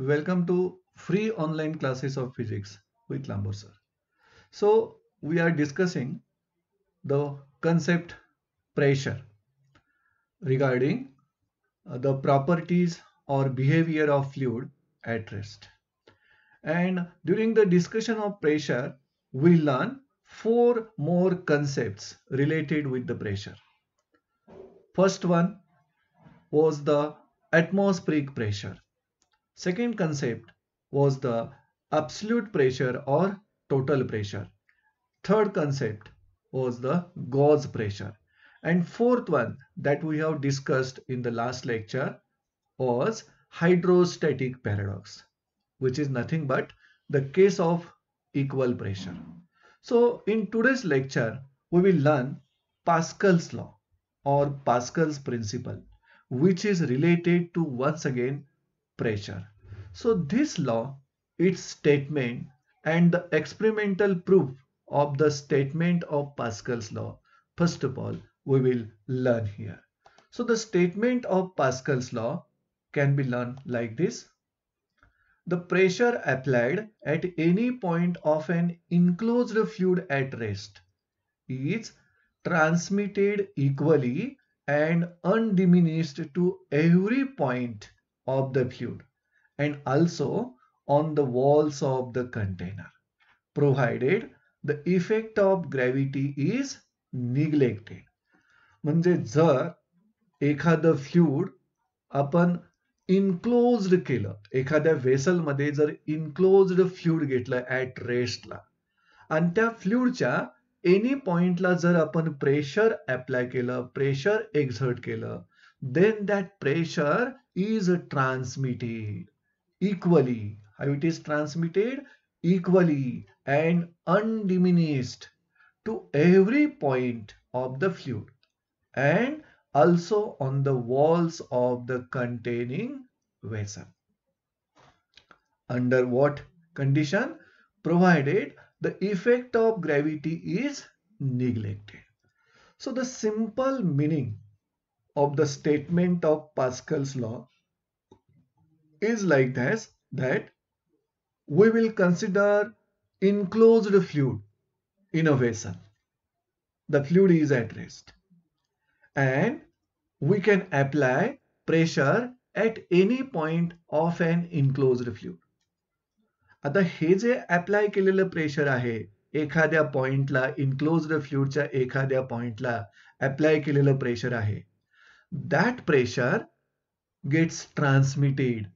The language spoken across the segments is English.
Welcome to free online classes of physics with Lambor sir. So we are discussing the concept pressure regarding the properties or behavior of fluid at rest. And during the discussion of pressure, we learn four more concepts related with the pressure. First one was the atmospheric pressure. Second concept was the absolute pressure or total pressure. Third concept was the gauge pressure. And fourth one that we have discussed in the last lecture was hydrostatic paradox, which is nothing but the case of equal pressure. So in today's lecture, we will learn Pascal's law or Pascal's principle, which is related to once again pressure. So this law, its statement and the experimental proof of the statement of Pascal's law, first of all, we will learn here. So the statement of Pascal's law can be learned like this. The pressure applied at any point of an enclosed fluid at rest is transmitted equally and undiminished to every point of the fluid and also on the walls of the container, provided the effect of gravity is neglected. म्हणजे जर एखादं fluid आपण enclosed केलं, एखाद्या वेसलमध्ये जर enclosed fluid घेतलं at रेस्टला आणि त्या फ्लूइडच्या एनी पॉइंटला जर आपण प्रेशर अप्लाय केलं, प्रेशर एक्झर्ट केलं, then that pressure is transmitted equally. How it is transmitted? Equally and undiminished to every point of the fluid and also on the walls of the containing vessel. Under what condition? Provided the effect of gravity is neglected. So the simple meaning of the statement of Pascal's law is like this, that we will consider enclosed fluid in a vessel. The fluid is at rest and we can apply pressure at any point of an enclosed fluid. आता हे जे apply केलेलं pressure आहे एखाद्या पॉइंटला, enclosed फ्लुइडच्या एखाद्या पॉइंटला apply केलेलं pressure आहे, that pressure gets transmitted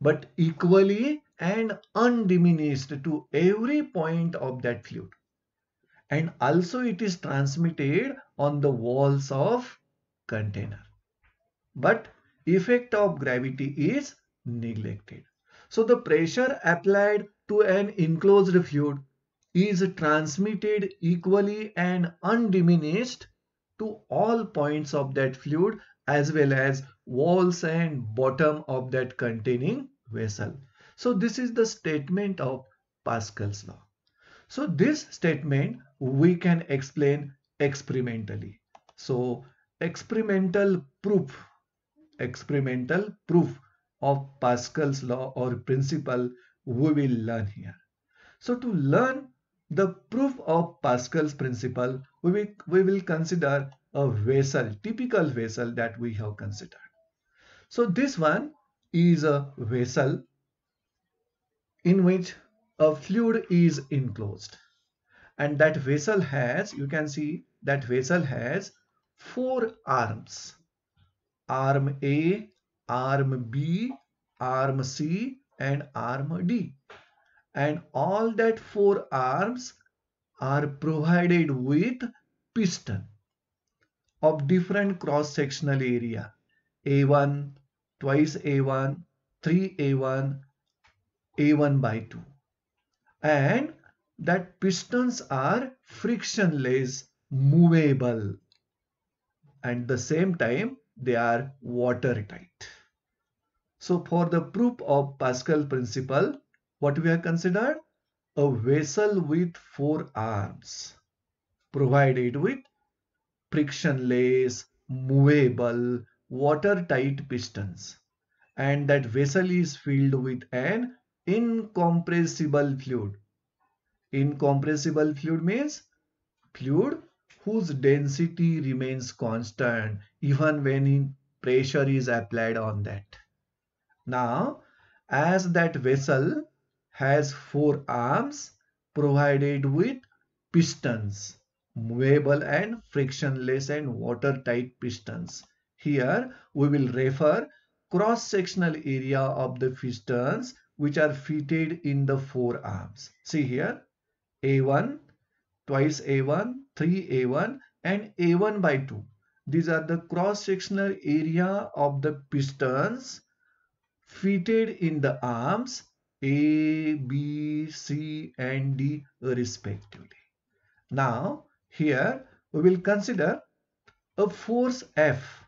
but equally and undiminished to every point of that fluid and also it is transmitted on the walls of container, but effect of gravity is neglected. So the pressure applied to an enclosed fluid is transmitted equally and undiminished to all points of that fluid as well as walls and bottom of that containing vessel. So this is the statement of Pascal's law. So this statement we can explain experimentally. So experimental proof of Pascal's law or principle we will learn here. So to learn the proof of Pascal's principle, we will consider a vessel, typical vessel that we have considered. So this one is a vessel in which a fluid is enclosed. And that vessel has, you can see that vessel has four arms. Arm A, arm B, arm C and arm D. And all that four arms are provided with piston of different cross-sectional area. A1, twice A1, 3A1, A1 by 2. And that pistons are frictionless, movable. And the same time, they are watertight. So for the proof of Pascal principle, what we have considered? A vessel with four arms provided with frictionless, movable, watertight pistons. and that vessel is filled with an incompressible fluid. Incompressible fluid means fluid whose density remains constant even when pressure is applied on that. Now, as that vessel has four arms provided with pistons, movable and frictionless and watertight pistons. Here we will refer cross-sectional area of the pistons which are fitted in the four arms. See here, A1, twice A1, 3A1 and A1 by 2. These are the cross-sectional area of the pistons fitted in the arms A, B, C and D respectively. Now here we will consider a force F.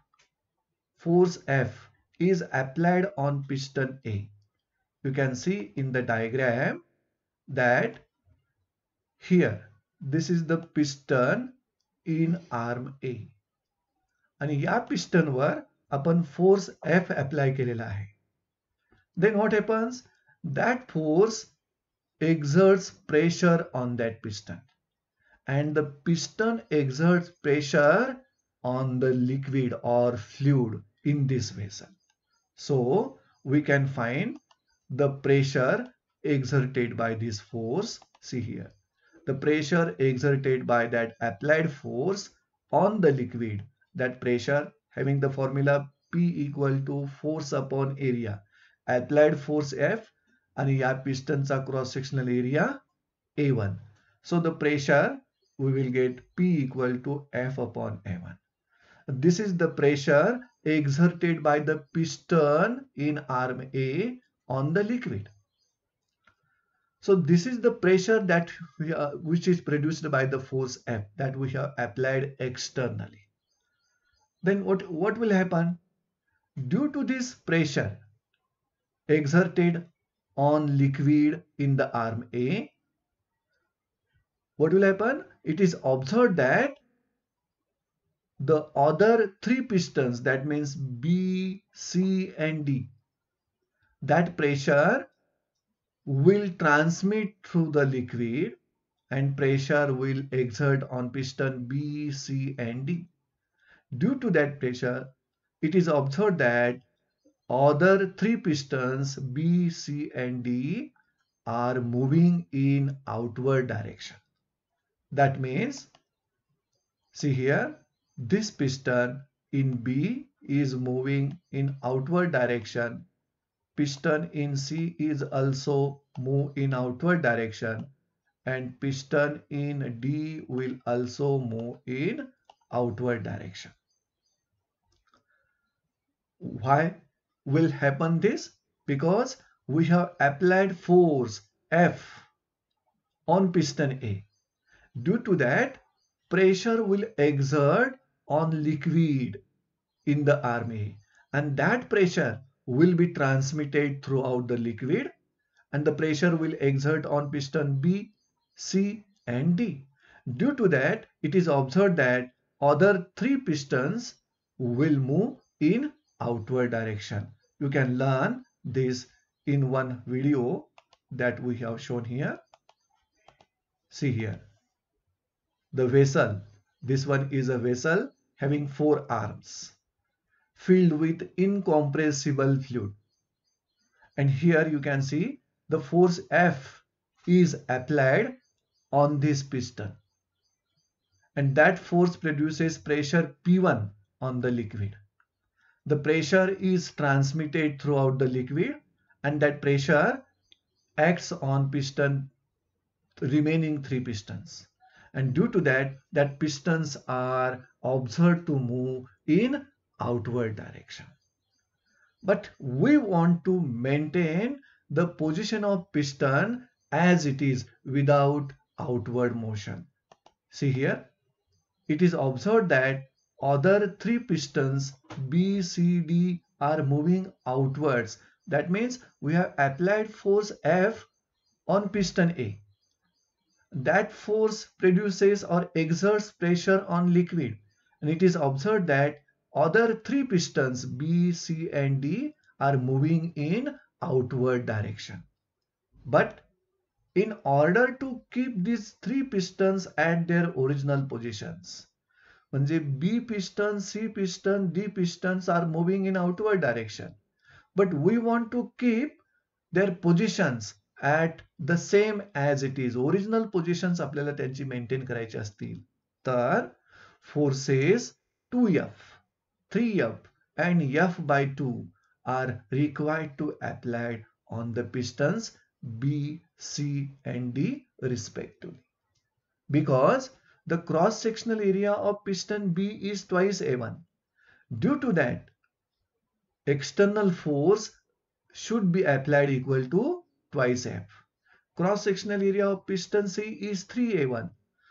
Force F is applied on piston A. You can see in the diagram that here this is the piston in arm A आणि या पिस्टनवर आपण force F apply केलेला आहे. Then what happens? That force exerts pressure on that piston, and the piston exerts pressure on the liquid or fluid in this vessel. So we can find the pressure exerted by this force. See here, the pressure exerted by that applied force on the liquid, that pressure having the formula P equal to force upon area, applied force F आणि या pistonचा cross sectional area A1. So the pressure we will get P equal to F upon A1. This is the pressure exerted by the piston in arm A on the liquid. So this is the pressure that which is produced by the force F that we have applied externally. Then what will happen? Due to this pressure exerted on liquid in the arm A, what will happen? It is observed that the other three pistons, that means B, C and D, that pressure will transmit through the liquid and pressure will exert on piston B, C and D. Due to that pressure, it is observed that other three pistons B, C and D are moving in outward direction. That means, see here, this piston in B is moving in outward direction. Piston in C is also move in outward direction, and piston in D will also move in outward direction. Why will happen this? Because we have applied force F on piston A. Due to that, pressure will exert on liquid in the arm A, and that pressure will be transmitted throughout the liquid, and the pressure will exert on piston B, C and D. Due to that, it is observed that other three pistons will move in outward direction. You can learn this in one video that we have shown here. See here, the vessel. This one is a vessel having four arms filled with incompressible fluid. And here you can see the force F is applied on this piston. And that force produces pressure P1 on the liquid. The pressure is transmitted throughout the liquid, and that pressure acts on piston remaining three pistons. And due to that, that pistons are observed to move in outward direction. But we want to maintain the position of piston as it is without outward motion. See here, it is observed that other three pistons B, C, D are moving outwards. That means we have applied force F on piston A. That force produces or exerts pressure on liquid, and it is observed that other three pistons B, C and D are moving in outward direction. But in order to keep these three pistons at their original positions, म्हणजे B piston, C piston, D pistons are moving in outward direction. But we want to keep their positions at the same as it is. Original positions आपल्याला त्यांची maintain करायची असतील तर forces 2F, 3F and F by 2 are required to apply on the pistons B, C and D respectively. Because the cross-sectional area of piston B is twice A1. Due to that, external force should be applied equal to twice F. Cross-sectional area of piston C is 3A1.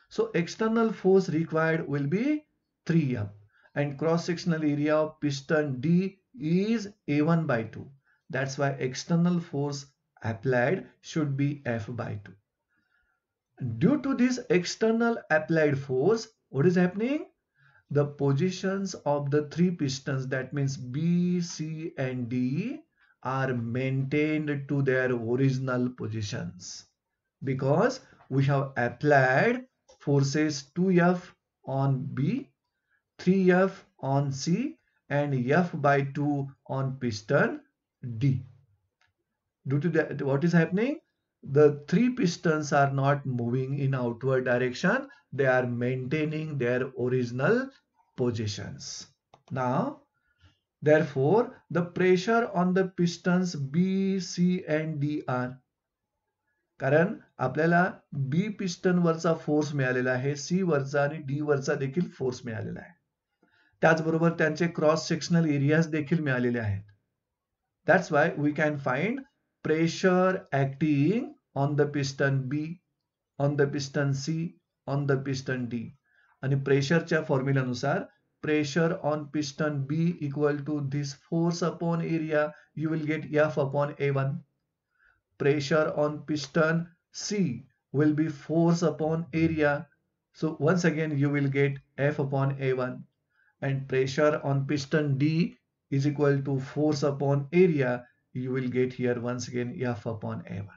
So external force required will be 3F. And cross-sectional area of piston D is A1 by 2. That's why external force applied should be F by 2. Due to this external applied force, what is happening? The positions of the three pistons, that means B, C and D, are maintained to their original positions because we have applied forces 2F on B, 3F on C and F by 2 on piston D. Due to that, what is happening? The three pistons are not moving in outward direction. They are maintaining their original positions. Now, therefore, the pressure on the pistons B, C and D are, कारण आपल्याला B piston वरचा force मिळालेला आहे, C वरचा आणि D वरचा देखील force मिळालेला आहे. त्याचबरोबर त्यांचे क्रॉस सेक्शनल एरियाज देखील मिळालेले आहेत. That's why we can find pressure acting on the piston B, on the piston C, on the piston D. आणि प्रेशरच्या फॉर्म्युलानुसार pressure on piston B equal to this force upon area, you will get F upon A1. Pressure on piston C will be force upon area. So once again you will get F upon A1. And pressure on piston D is equal to force upon area. You will get here once again F upon A1.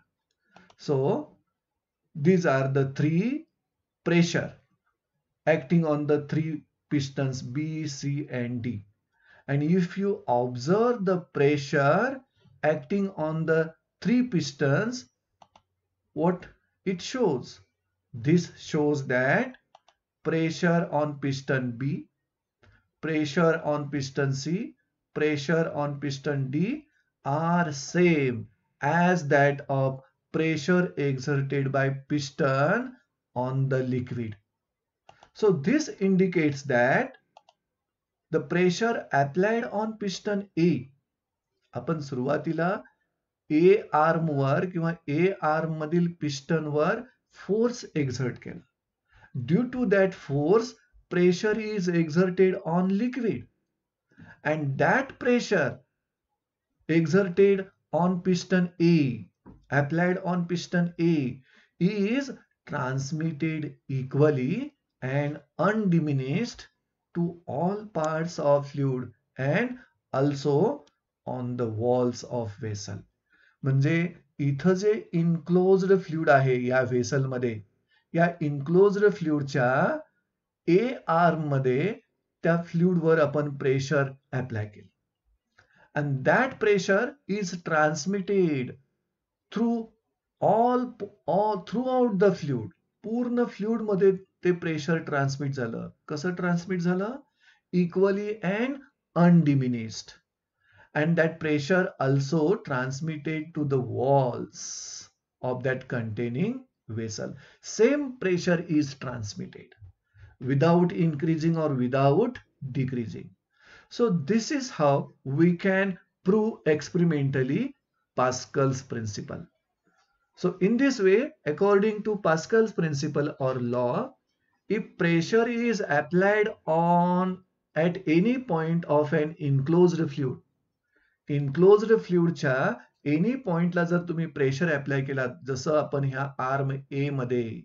So these are the three pressure acting on the three pistons B, C and D. And if you observe the pressure acting on the three pistons, what it shows? This shows that pressure on piston B, pressure on piston C, pressure on piston D are same as that of pressure exerted by piston on the liquid. So this indicates that the pressure applied on piston A, आपण सुरुवातीला A arm वर किंवा A arm मधील piston वर force exert केला. Due to that force, pressure is exerted on liquid, and that pressure exerted on piston A, applied on piston A, is transmitted equally and undiminished to all parts of fluid and also on the walls of vessel. म्हणजे इथं जे enclosed fluid आहे या vessel मध्ये, या enclosed फ्लुइडच्या ए arm मध्ये त्या fluid वर आपण pressure apply केलं. And that pressure is transmitted throughout the fluid. पूर्ण फ्लुइड मध्ये ते प्रेशर ट्रान्समिट झालं. कसं ट्रान्समिट झालं? Equally and undiminished. And that pressure also transmitted to the walls of that containing vessel. Same pressure is transmitted without increasing or without decreasing. So this is how we can prove experimentally Pascal's principle. So in this way, according to Pascal's principle or law, if pressure is applied on at any point of an enclosed fluid, enclosed फ्लुइडच्या any पॉइंटला जर तुम्ही pressure apply केला, जसं आपण ह्या arm ए मध्ये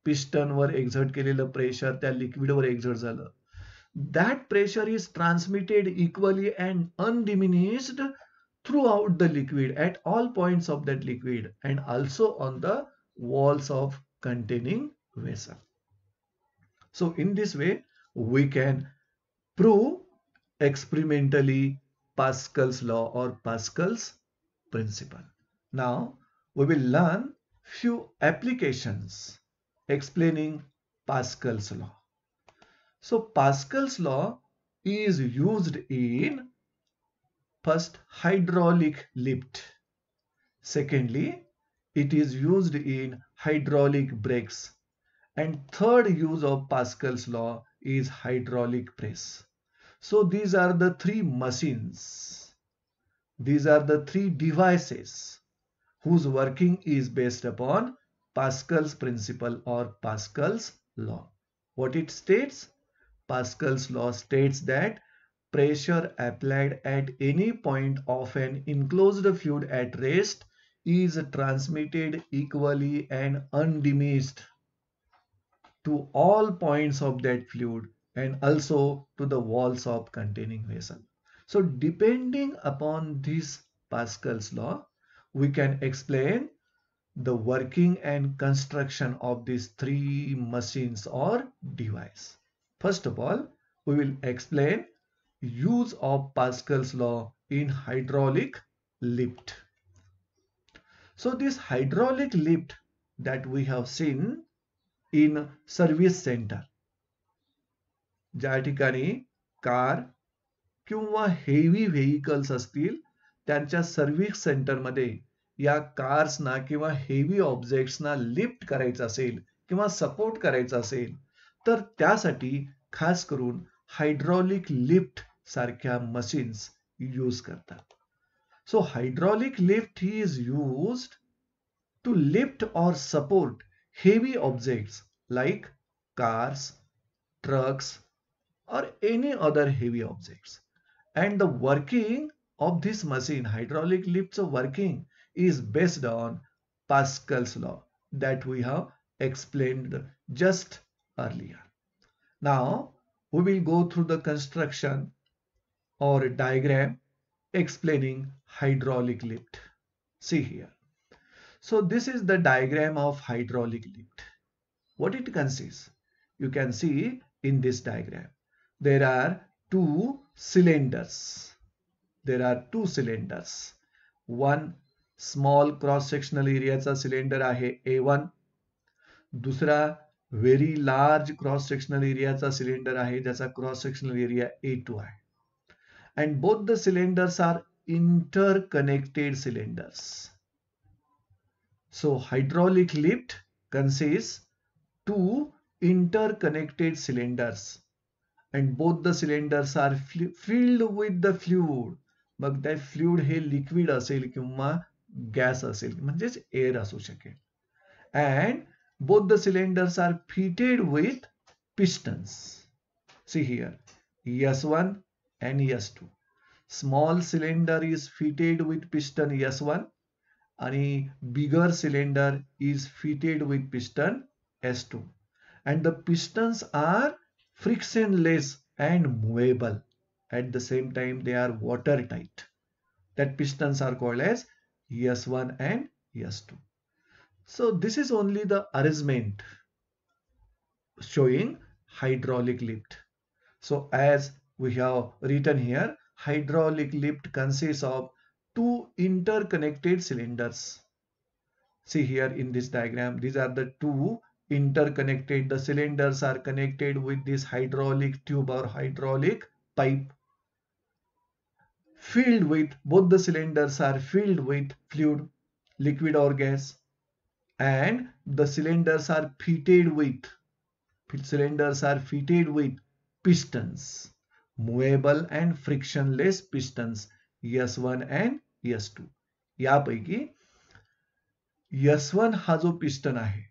piston वर exert केलेलं प्रेशर त्या लिक्विड वर एक्झर्ट झालं, that pressure is transmitted equally and undiminished throughout the liquid at all points of that liquid and also on the walls of containing vessel. So in this way, we can prove experimentally Pascal's law or Pascal's principle. Now we will learn few applications explaining Pascal's law. So Pascal's law is used in first hydraulic lift. Secondly, it is used in hydraulic brakes. And third use of Pascal's law is hydraulic press. So these are the three machines. These are the three devices whose working is based upon Pascal's principle or Pascal's law. What it states? Pascal's law states that pressure applied at any point of an enclosed fluid at rest is transmitted equally and undiminished to all points of that fluid and also to the walls of containing vessel. So depending upon this Pascal's law, we can explain the working and construction of these three machines or device. First of all, we will explain use of Pascal's law in hydraulic lift. So this hydraulic lift that we have seen in service centre, ज्या ठिकाणी car किंवा heavy vehicles असतील त्यांच्या service सेंटरमध्ये या कार्सना किंवा heavy ऑब्जेक्ट्सना lift करायचं असेल किंवा सपोर्ट करायचं असेल तर त्यासाठी खास करून हायड्रॉलिक लिफ्ट सारख्या मशीन्स यूज करतात. So hydraulic lift is used to lift or support heavy objects like cars, trucks, or any other heavy objects. And the working of this machine, hydraulic lift's working, is based on Pascal's law that we have explained just earlier. Now, we will go through the construction or diagram explaining hydraulic lift. See here. So this is the diagram of hydraulic lift. What it consists? You can see in this diagram. There are two cylinders. There are two cylinders. One small cross-sectional area चा cylinder आहे A1. दूसरा very large cross-sectional area चा cylinder आहे ज्याचा cross-sectional area A2 आहे. And both the cylinders are interconnected cylinders. So hydraulic lift consists two interconnected cylinders and both the cylinders are filled with the fluid. मग त्या fluid हे liquid असेल किंवा gas असेल म्हणजेच air असू शकेल. And both the cylinders are fitted with pistons. See here, S1 and S2. Small cylinder is fitted with piston S1 आणि bigger cylinder is fitted with piston S2 and the pistons are frictionless and movable. At the same time they are watertight. That pistons are called as S1 and S2. So this is only the arrangement showing hydraulic lift. So as we have written here, hydraulic lift consists of two interconnected cylinders. See here in this diagram, these are the two interconnected. The cylinders are connected with this hydraulic tube or hydraulic pipe. Filled with, both the cylinders are filled with fluid, liquid or gas, and the cylinders are fitted with pistons, movable and frictionless pistons S1 and S2. यापैकी S1 हा जो piston आहे,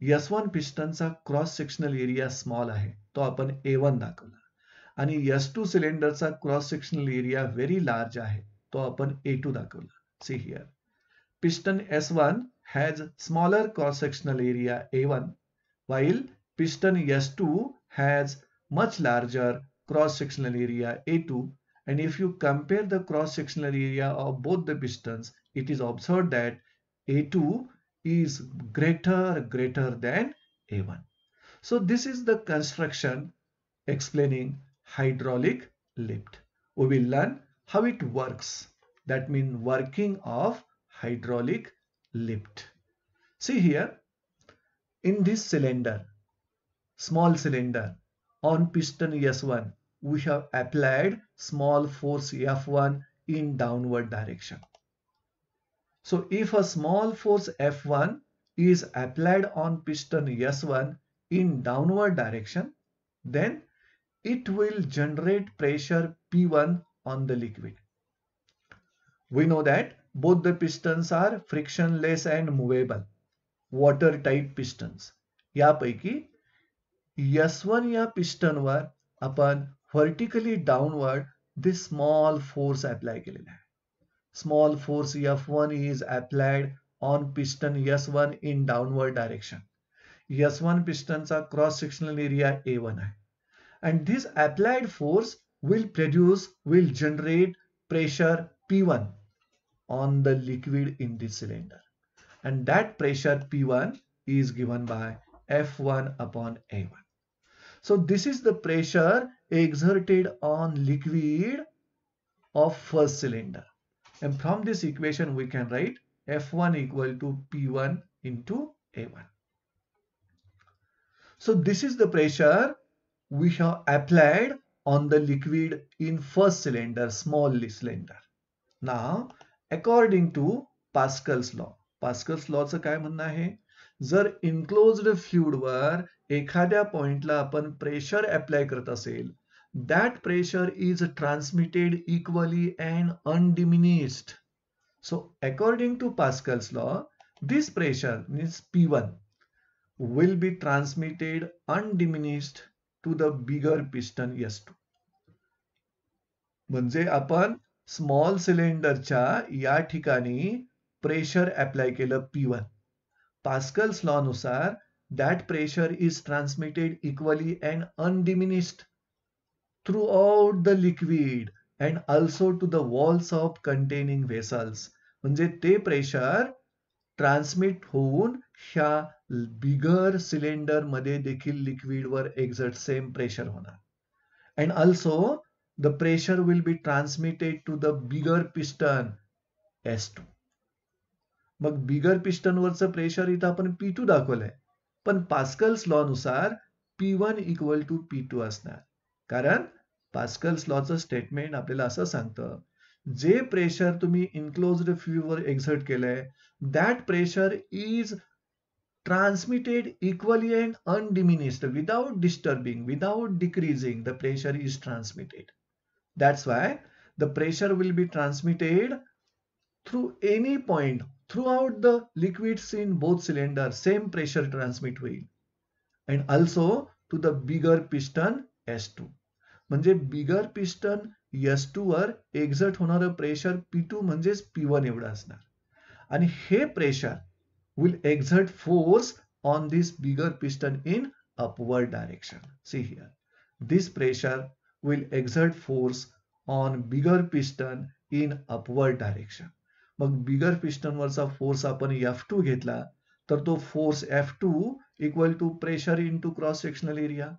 S1 पिस्टनचा cross sectional area small आहे, तो आपण A1 दाखवला. आणि S2 सिलेंडरचा cross sectional area very large आहे, तो आपण A2 दाखवला. See here, piston S1 has smaller cross sectional area A1 while piston S2 has much larger cross sectional area A2 And if you compare the cross-sectional area of both the pistons, it is observed that A2 is greater than A1. So this is the construction explaining hydraulic lift. We will learn how it works. That means working of hydraulic lift. See here, in this cylinder, small cylinder, on piston S1, we have applied small force F1 in downward direction. So if a small force F1 is applied on piston S1 in downward direction, then it will generate pressure P1 on the liquid. We know that both the pistons are frictionless and movable, water type pistons. यापैकी S1 या पिस्टनवर आपण vertically downward this small force apply केलेला आहे. Small force F1 is applied on piston S1 in downward direction. S1 pistonचा cross sectional area A1 आहे. And this applied force will generate pressure P1 on the liquid in this cylinder. And that pressure P1 is given by F1 upon A1. So this is the pressure exerted on liquid of first cylinder. And from this equation we can write F1 equal to P1 into A1. So this is the pressure we have applied on the liquid in first cylinder, small cylinder. Now, according to Pascal's law, Pascal's lawचं काय म्हणणं आहे? जर enclosed fluid वर एखाद्या पॉइंटला आपण pressure apply करत असेल, that pressure is transmitted equally and undiminished. So, according to Pascal's law, this pressure means P1 will be transmitted undiminished to the bigger piston S2. म्हणजे आपण स्मॉल सिलेंडरच्या या ठिकाणी प्रेशर अप्लाय केलं P1. Pascal's law नुसार that pressure is transmitted equally and undiminished throughout the liquid and also to the walls of containing vessels. म्हणजे ते pressure transmit होऊन ह्या बिगर सिलेंडर मध्ये देखील लिक्विड वर एक्झर्ट सेम प्रेशर होणार. And also the pressure will be transmitted to the bigger piston S2. मग bigger piston वरचं प्रेशर इथं आपण P2 दाखवलंय, पण पास्कल्स लॉ नुसार P1 इक्वल टू P2 असणार. कारण पास्कल्स लॉचं स्टेटमेंट आपल्याला असं सांगतं, जे प्रेशर तुम्ही इनक्लोज्ड फ्लुइड वर एक्झर्ट केलंय, that pressure is transmitted equally and undiminished without disturbing, without decreasing. The pressure is transmitted. That's why the pressure will be transmitted through any point throughout the liquids in both cylinders. Same pressure transmit होईल. And also to the bigger piston S2. म्हणजे bigger piston S2 वर exert होणारं pressure P2 म्हणजेच P1 एवढं असणार. And हे pressure will exert force on this bigger piston in upward direction. See here, this pressure will exert force on bigger piston in upward direction. मग bigger piston वरचा force आपण F2 घेतला तर तो force F2 equal to pressure into cross sectional area.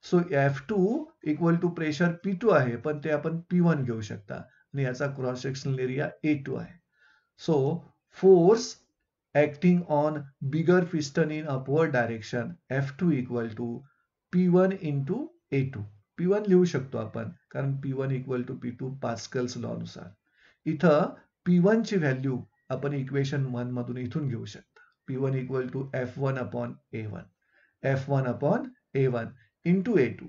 So F2 equal to pressure P2 आहे, पण ते आपण P1 घेऊ शकता आणि याचा क्रॉस सेक्शनल एरिया A2 आहे. So force acting on bigger piston in upward direction F2 equal to P1 into A2. P1 लिहू शकतो आपण कारण P1 equal to P2 Pascal's law नुसार. इथं P1 ची व्हॅल्यू आपण इक्वेशन 1 मधून इथून घेऊ शकता. P1 equal to F1 upon A1. F1 upon A1 into A2.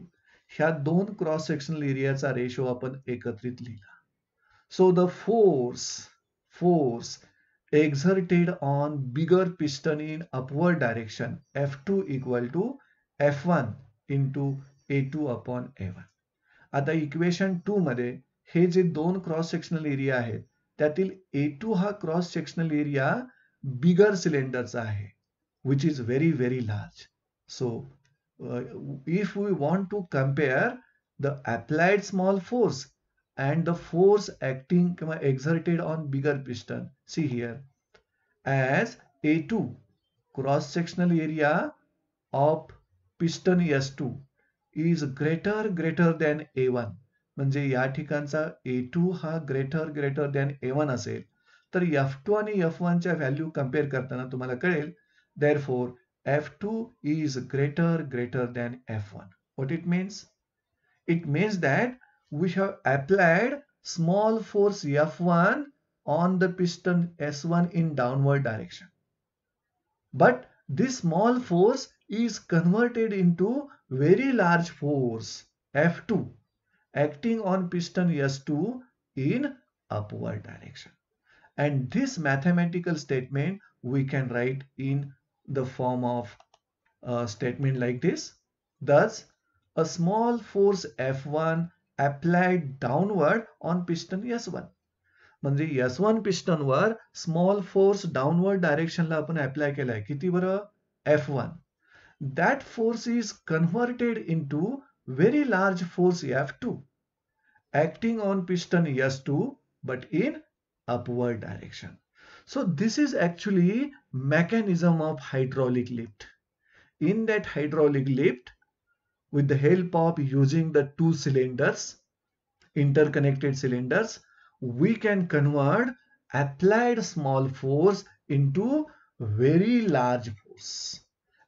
ह्या दोन क्रॉस सेक्शनल एरियाचा रेशो आपण एकत्रित लिहिला. So the force exerted on bigger piston in upward direction F2 equal to F1 into A2 upon A1. आता equation 2 मध्ये हे जे दोन cross sectional area आहेत त्यातील A2 हा क्रॉस सेक्शनल एरिया बिगर सिलेंडरचा आहे, which is very very large. So if we want to compare the applied small force and the force acting exerted on bigger piston. See here, as A2 cross-sectional area of piston S2 is greater than A1. म्हणजे या ठिकाणचा A2 हा greater than A1 असेल तर F2 आणि F1 च्या value compare करताना तुम्हाला कळेल therefore F2 is greater than F1. What it means? It means that we have applied small force F1 on the piston S1 in downward direction. But this small force is converted into very large force F2 acting on piston S2 in upward direction. And this mathematical statement we can write in the form of a statement like this. Thus, a small force F1 applied downward on piston S1. म्हणजे S1 piston वर small force downward डायरेक्शनला आपण apply केलाय किती बरं F1. That force is converted into very large force F2 acting on piston S2 but in upward direction. So this is actually mechanism of hydraulic lift. In that hydraulic lift, with the help of using the two cylinders, interconnected cylinders, we can convert applied small force into very large force.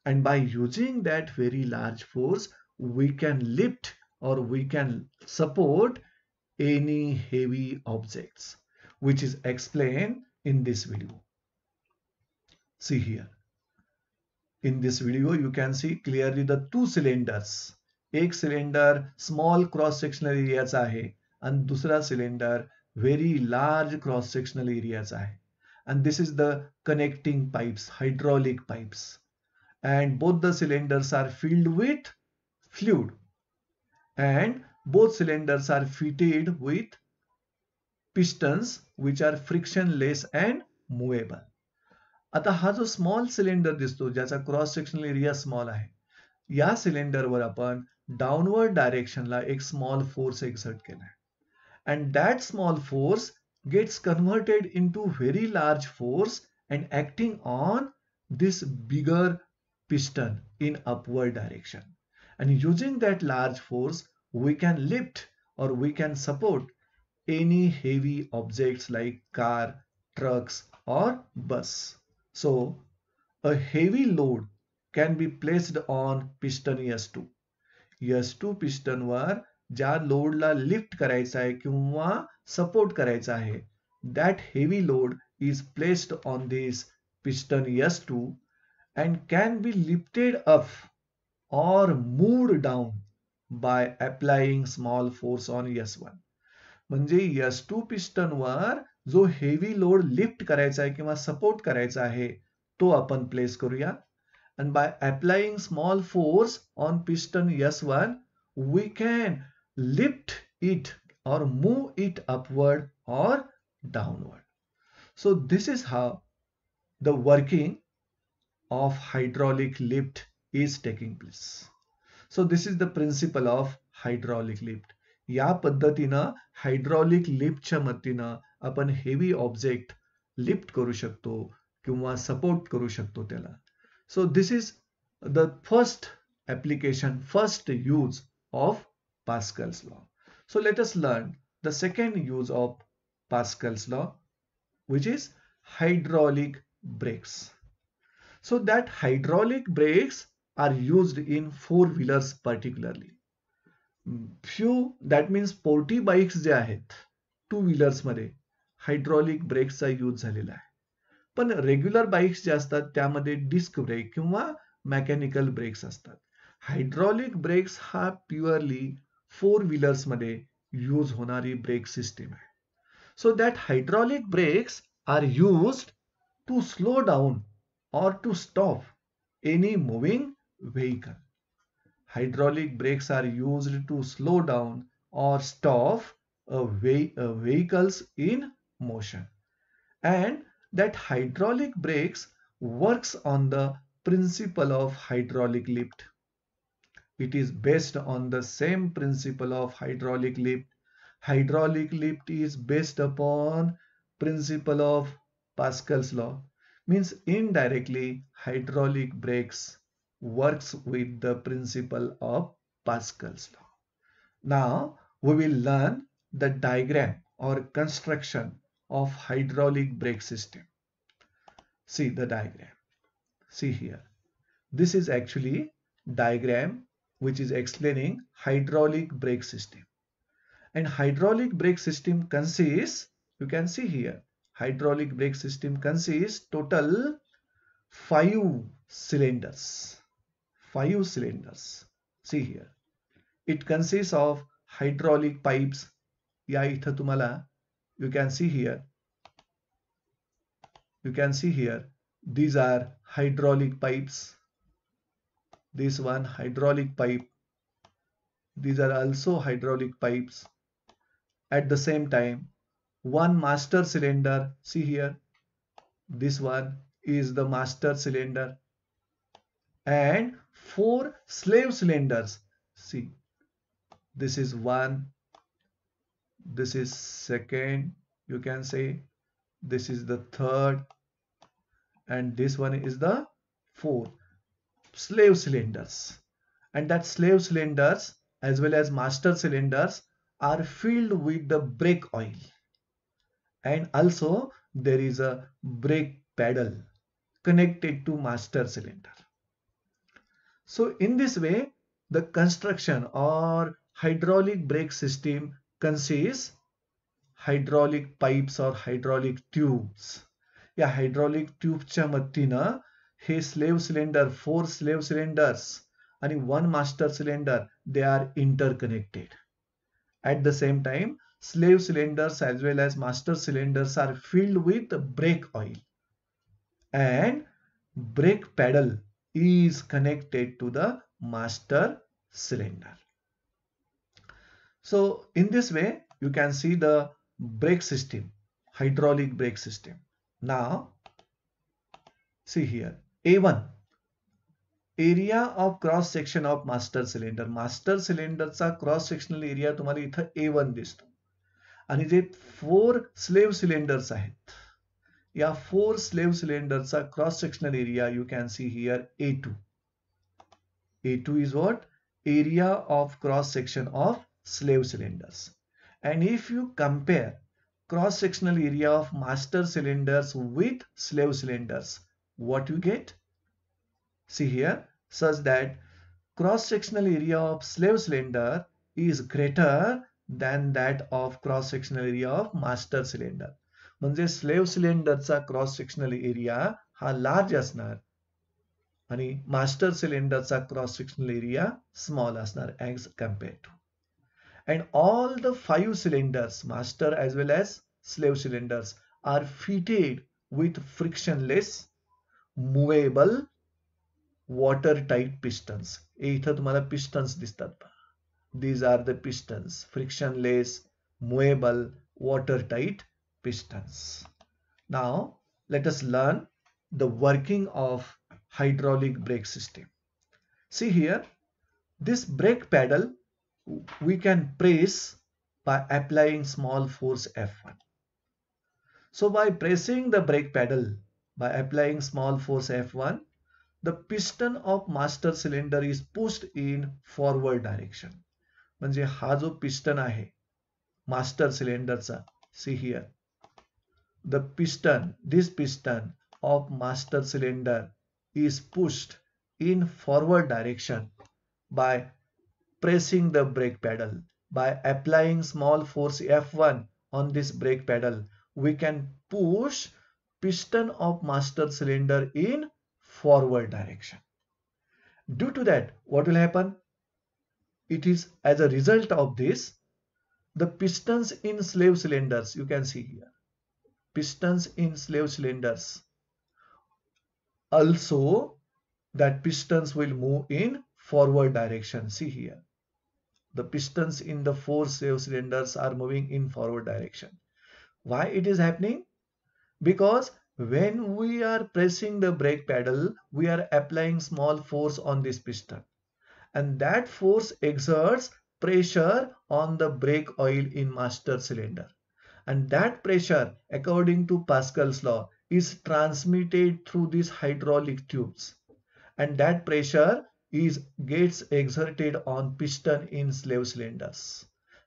And by using that very large force, we can lift or we can support any heavy objects, which is explained in this video. See here. In this video, you can see clearly the two cylinders. एक cylinder small cross sectional एरियाचा आहे आणि दुसरा cylinder very large cross sectional एरियाचा आहे. And this is the connecting pipes, hydraulic pipes. And both the cylinders are filled with fluid. And both cylinders are fitted with pistons which are frictionless and movable. आता हा जो small cylinder दिसतो ज्याचा cross sectional area small आहे या सिलेंडरवर आपण downward डायरेक्शनला एक small force exert केलाय and that small force gets converted into very large force and acting on this bigger piston in upward direction, and using that large force we can lift or we can support any heavy objects like car, trucks or bus. So a heavy load can be placed on piston S2. S2 piston वर ज्या लोडला lift करायचा आहे किंवा support करायचा आहे that heavy load is placed on this piston S2 and can be lifted up or moved down by applying small force on S1. म्हणजे S2 piston वर जो heavy load lift करायचा आहे किंवा सपोर्ट करायचा आहे तो आपण प्लेस करूया. And by applying small force on piston S1, we can lift it or move it upward or downward. So this is how the working of hydraulic lift is taking place. So this is the principle of hydraulic lift. या पद्धतीनं hydraulic लिफ्टच्या मदतीनं आपण heavy object lift करू शकतो किंवा support करू शकतो त्याला. So this is the first application, first use of Pascal's law. So let us learn the second use of Pascal's law, which is hydraulic brakes. So that hydraulic brakes are used in four-wheelers particularly. Few, that means sporty bikes जे आहेत two wheelers मध्ये hydraulic ब्रेक्सचा use झालेला आहे. पण regular bikes जे असतात त्यामध्ये डिस्क ब्रेक किंवा मेकॅनिकल ब्रेक्स असतात. हायड्रॉलिक ब्रेक्स हा प्युअरली फोर व्हीलर्स मध्ये यूज होणारी ब्रेक सिस्टीम आहे. So that hydraulic brakes are used to slow down or to stop any moving vehicle. Hydraulic brakes are used to slow down or stop vehicles in motion. And that hydraulic brakes works on the principle of hydraulic lift. It is based on the same principle of hydraulic lift. hydraulic lift is based upon principle of Pascal's law. Means indirectly hydraulic brakes works with the principle of Pascal's law. Now we will learn the diagram or construction of hydraulic brake system. See the diagram. See here. This is actually diagram which is explaining hydraulic brake system. And hydraulic brake system consists, you can see here, hydraulic brake system consists total 5 cylinders. 5 cylinders. See here. It consists of hydraulic pipes. या इथं तुम्हाला you can see here these are hydraulic pipes. This one hydraulic pipe. These are also hydraulic pipes. At the same time, one master cylinder. See here, this one is the master cylinder, and 4 slave cylinders. See, this is one, this is second, you can say this is the third, and this one is the fourth. Slave cylinders, and that slave cylinders as well as master cylinders are filled with the brake oil, and also there is a brake pedal connected to master cylinder. So in this way, the construction or hydraulic brake system consists hydraulic pipes or hydraulic tubes. या hydraulic tubesच्या मदतीनं हे slave cylinder, 4 slave cylinders आणि 1 master cylinder, they are interconnected. At the same time, slave cylinders as well as master cylinders are filled with brake oil, and brake pedal is connected to the master cylinder. So in this way, you can see the brake system, hydraulic brake system. Now, see here, A1, area of cross section of master cylinder. Master cylinderचा cross sectional area तुम्हाला इथं A1 दिसतो. आणि जे 4 slave cylinders आहेत, या 4 slave सिलेंडरचा cross sectional area you can see here A2. A2 is what? Area of cross section of slave cylinders. And if you compare cross sectional area of master cylinders with slave cylinders, what you get? See here, such that cross sectional area of slave cylinder is greater than that of cross sectional area of master cylinder. म्हणजे slave cylinderचा cross sectional area हा large असणार आणि master cylinderचा cross sectional area small असणार as compared to. And all the 5 cylinders, master as well as slave cylinders, are fitted with frictionless, movable, watertight pistons. इथं तुम्हाला pistons दिसतात. These are the pistons, frictionless, movable, watertight pistons. Now, let us learn the working of hydraulic brake system. See here, this brake pedal we can press by applying small force F1. So by pressing the brake pedal, by applying small force F1, the piston of master cylinder is pushed in forward direction. म्हणजे हा जो piston आहे master cylinderचा, see here, the piston, this piston of master cylinder is pushed in forward direction by pressing the brake pedal. By applying small force F1 on this brake pedal, we can push piston of master cylinder in forward direction. Due to that, what will happen? It is as a result of this, the pistons in slave cylinders, you can see here, pistons in slave cylinders, also that pistons will move in forward direction. See here, the pistons in the 4 slave cylinders are moving in forward direction. Why it is happening? Because when we are pressing the brake pedal, we are applying small force on this piston, and that force exerts pressure on the brake oil in master cylinder. And that pressure, according to Pascal's law, is transmitted through these hydraulic tubes. And that pressure gets exerted on piston in slave cylinders.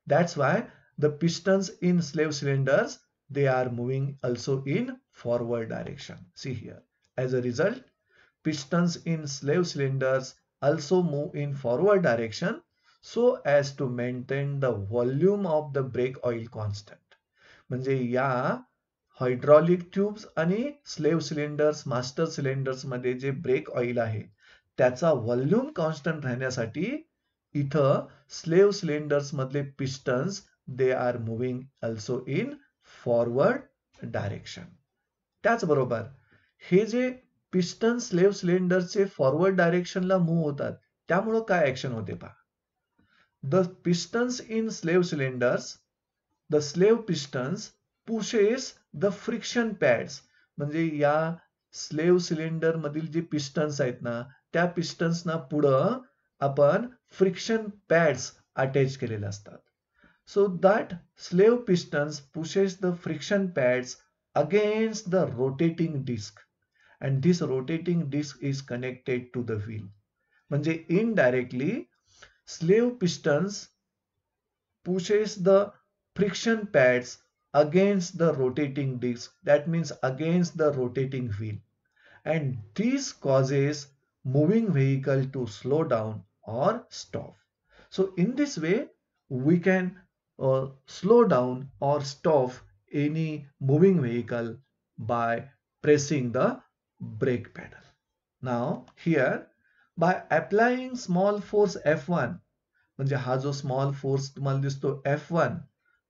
That's why the pistons in slave cylinders, they are moving also in forward direction. See here. As a result, pistons in slave cylinders also move in forward direction so as to maintain the volume of the brake oil constant. म्हणजे या hydraulic tubes आणि slave cylinders master cylinders मध्ये जे break oil आहे त्याचा volume constant राहण्यासाठी इथं slave cylinders मधले pistons they are moving also in forward direction. त्याचबरोबर हे जे पिस्टन स्लेव्ह सिलेंडरचे फॉरवर्ड डायरेक्शनला मूव्ह होतात त्यामुळे काय ऍक्शन होते पहा. The pistons in slave cylinders, the slave pistons pushes the friction pads. म्हणजे या स्लेव्ह सिलेंडर मधील जे पिस्टन्स आहेत ना त्या पिस्टन्सना पुढं आपण फ्रिक्शन पॅड्स अटॅच केलेले असतात. So that slave pistons pushes the friction pads against the rotating disc and this rotating disc is connected to the wheel. म्हणजे indirectly slave pistons pushes the friction pads against the rotating disc, that means against the rotating wheel, and this causes moving vehicle to slow down or stop. So in this way we can slow down or stop any moving vehicle by pressing the brake pedal. Now here by applying small force F1, म्हणजे हा जो small force तुम्हाला दिसतो F1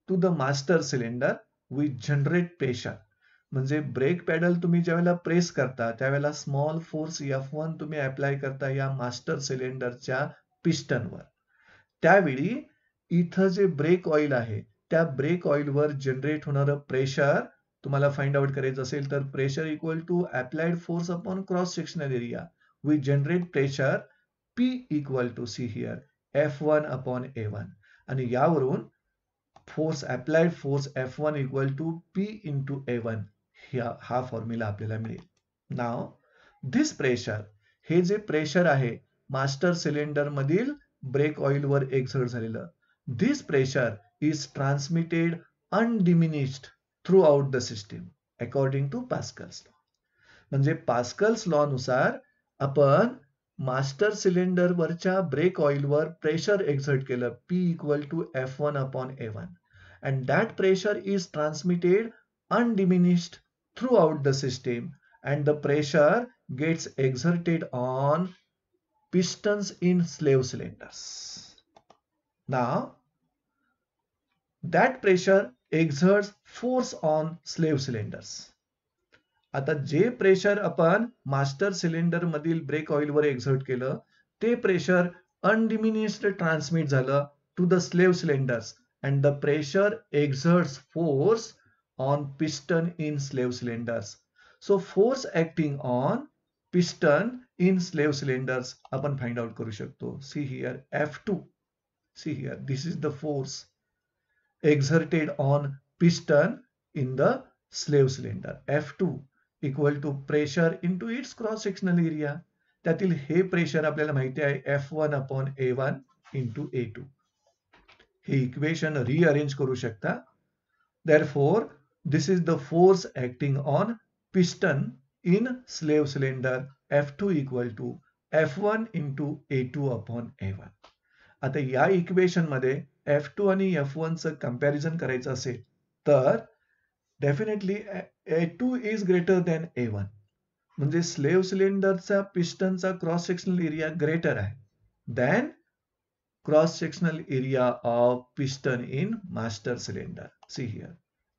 to the master cylinder we generate pressure. म्हणजे break paddle तुम्ही ज्यावेळेला press करता त्यावेळेला स्मॉल फोर्स F1 तुम्ही अप्लाय करता या मास्टर सिलेंडरच्या पिस्टनवर. त्यावेळी इथं जे ब्रेक ऑइल आहे त्या ब्रेक ऑइलवर जनरेट होणारं प्रेशर तुम्हाला फाइंड आउट करायचं असेल तर pressure equal to applied force upon cross sectional area. We generate pressure P equal to see here F1 upon A1 आणि यावरून force applied force F1 equal to P into A1 हा formula आपल्याला मिळेल. Now this pressure, हे जे pressure आहे master cylinder मधील brake oil वर एक्सर्ट झालेलं, this pressure is transmitted undiminished throughout the system according to Pascal's law. म्हणजे पास्कल्स लॉ नुसार आपण मास्टर सिलेंडर वरच्या ब्रेक ऑइल वर प्रेशर एक्सर्ट केलं P equal to F1 upon A1 and that pressure is transmitted undiminished throughout the system and the pressure gets exerted on pistons in slave cylinders. Now that pressure exerts force on slave cylinders. आता जे pressure आपण master cylinder मधील brake oil वर एक्सर्ट केलं ते pressure undiminished transmit झालं to the slave cylinders and the pressure exerts force on piston in slave cylinders. So force acting on piston in slave cylinders आपण find out करू शकतो. See here F2. See here this is the force exerted on piston in the slave cylinder. F2 equal to pressure into its cross sectional area. त्यातील हे pressure आपल्याला माहिती आहे F1 upon A1 into A2. हे equation rearrange करू शकता. Therefore, this is the force acting on piston in slave cylinder F2 equal to F1 into A2 upon A1. आता या equation मध्ये F2 आणि F1 चं कंपॅरिझन करायचं असेल तर definitely A2 is greater than A1. म्हणजे स्लेव्ह सिलेंडरचा पिस्टनचा क्रॉस सेक्शनल एरिया ग्रेटर आहे than cross-sectional area of piston in master cylinder. See here,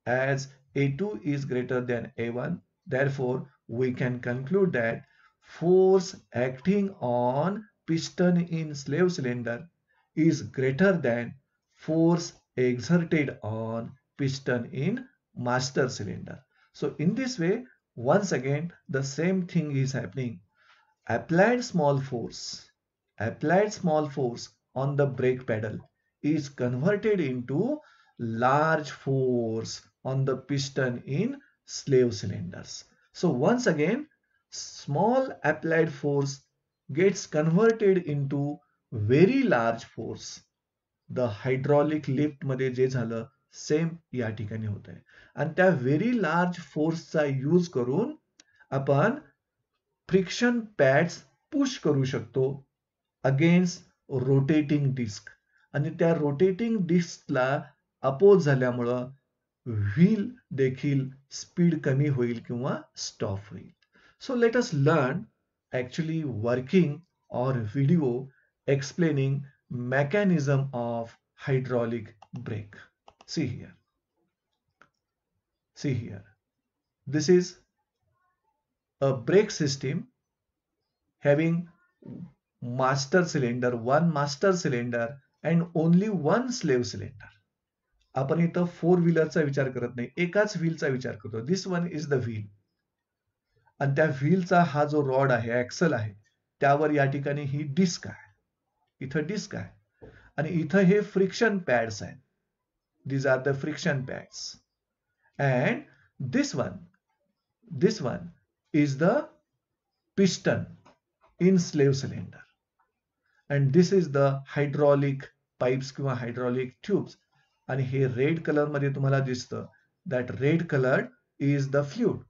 as A2 is greater than A1, therefore we can conclude that force acting on piston in slave cylinder is greater than force exerted on piston in master cylinder. So in this way, once again, the same thing is happening. Applied small force on the brake pedal is converted into large force on the piston in slave cylinders. So once again, small applied force gets converted into very large force. The hydraulic lift मध्ये जे झालं same या ठिकाणी होत आहे. आणि त्या very large फोर्सचा use करून आपण फ्रिक्शन पॅड्स पुश करू शकतो अगेन्स्ट रोटेटिंग डिस्क. आणि त्या रोटेटिंग डिस्कला अपोज झाल्यामुळं व्हील देखील स्पीड कमी होईल किंवा स्टॉप होईल. So let us learn actually working or video explaining mechanism of hydraulic brake. See here. See here. This is a brake system having master cylinder, one master cylinder and only one slave cylinder. आपण इथं 4 व्हीलरचा विचार करत नाही, एकाच व्हीलचा विचार करतो. This one is the wheel. आणि त्या व्हीलचा हा जो रॉड आहे, ऍक्सल आहे, त्यावर या ठिकाणी ही डिस्क आहे. इथं डिस्क आहे आणि इथं हे फ्रिक्शन पॅड्स आहेत. These are the friction pads. And this one is the piston in slave cylinder. And this is the hydraulic pipes किंवा hydraulic tubes. आणि हे रेड कलर मध्ये तुम्हाला दिसतं. That red color is the fluid.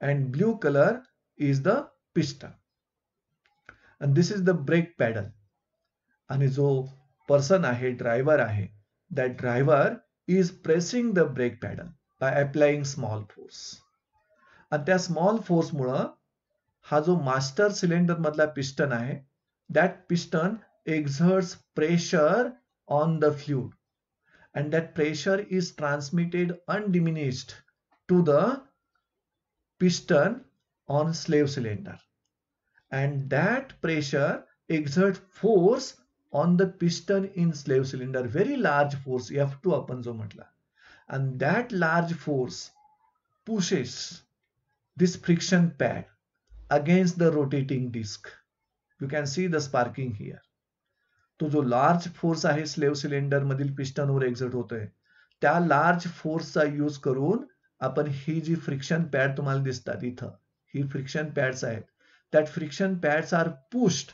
And blue color is the piston. And this is the brake pedal. आणि जो person आहे, driver आहे, that driver is pressing the brake pedal by applying small force. आणि त्या small force मुळे हा जो master cylinder मधला piston आहे, that piston exerts pressure on the fluid and that pressure is transmitted undiminished to the piston on slave cylinder, and that pressure exerts force on the piston in slave cylinder, very large force, F2 आपण जो म्हटला, and that large force pushes this friction pad against the rotating disc. You can see the sparking here. तो जो large force आहे slave cylinder मधील पिस्टनवर exert होतोय, त्या large फोर्सचा use करून आपण ही जी फ्रिक्शन पॅड तुम्हाला दिसतात इथं, ही फ्रिक्शन पॅड्स आहेत, that friction pads are pushed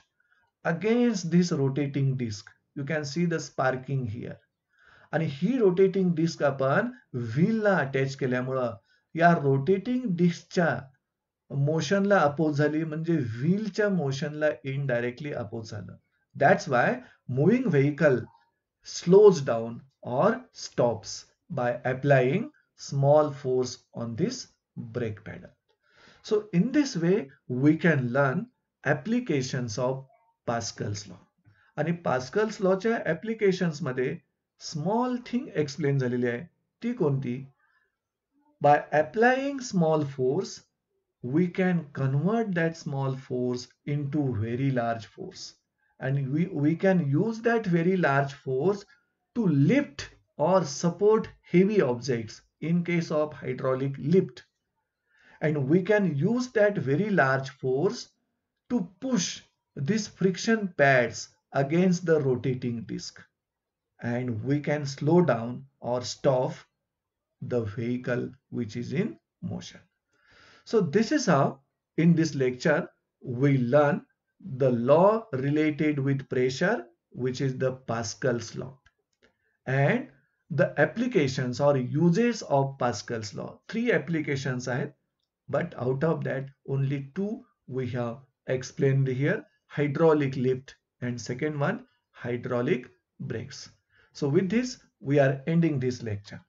against this rotating disc. You can see the sparking here. आणि ही रोटेटिंग डिस्क आपण व्हीलला अटॅच केल्यामुळं या रोटेटिंग डिस्कच्या मोशनला अपोज झाली, म्हणजे व्हीलच्या मोशनला इनडायरेक्टली अपोज झालं. That's why moving vehicle slows down or stops by applying small force on this brake pedal. So in this way we can learn applications of Pascal's law. आणि Pascal's law च्या applications मध्ये small thing explain झालेली आहे. ती कोणती? By applying small force we can convert that small force into very large force, and we can use that very large force to lift or support heavy objects in case of hydraulic lift, and we can use that very large force to push these friction pads against the rotating disc, and we can slow down or stop the vehicle which is in motion. So this is how in this lecture we learn the law related with pressure, which is the Pascal's law, and the applications or uses of Pascal's law. 3 applications are, but out of that only 2 we have explained here: hydraulic lift and second one hydraulic brakes. So with this we are ending this lecture.